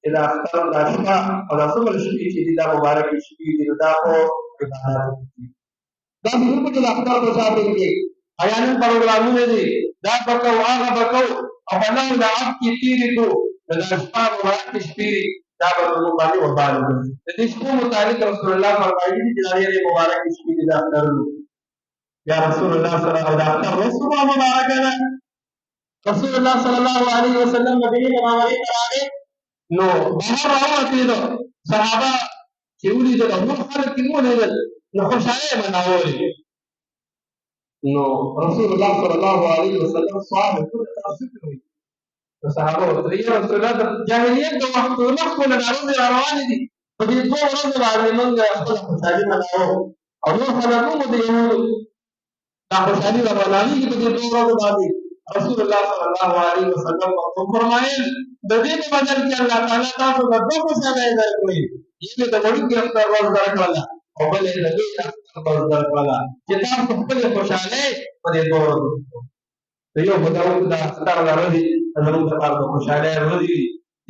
چې دا اختر دا شپه او دا څومره شپې چې دي دا مبارکې شپې دي نو دا خو عبادات دي. دا زموږ د اختر په شاته کې احیانا پروګرامونه دي دا به کوو هغه به کوو او په نام د عبد کې تېرې کړو د دا شپه مبارکې شپې دا به په موږ باندې وبال وکړي. د دې شپو متعلق رسول الله فرمایلي دي چې دا ډېرې مبارکې شپې دي د اخترونو. یا رسول الله صلی الله علیه وسلم دا اختر ورځ څومره مبارکه ده. رسول الله صلی الله علیه وسلم مدینې منورې ته راغی نو بهر راووتېده صحابه چې ولیدل او نور خلک یې ولیدل نو خوشحالۍ یې مناولې. نو رسول الله صلی الله علیه وسلم صحابه ټول تعصب کوي. نو صحابه ورته یا رسول الله د جاهلیت د وختونو خپله ناروغۍ را روانې دي په دې دوه ورځو باندې موږ خپله خوشحالي مناوو او نور خلک هم د یهودو دا خوشحالي را روانېږي په دې دوه ورځو باندې. رسول الله صلی الله علیه وسلم فرمایل د دې په بدل کې الله تعالی تاسو ته دوه خوشحالۍ درکړي. یوه د وړوکي اختر ورځ درکړله او بلې د لوی اختر ورځ درکړله چې تاسو خپلې خوشحالۍ په دې دوه ورځو نو یو خو دا د اختر ورځې زموږ لپاره د خوشحالۍ ورځې دي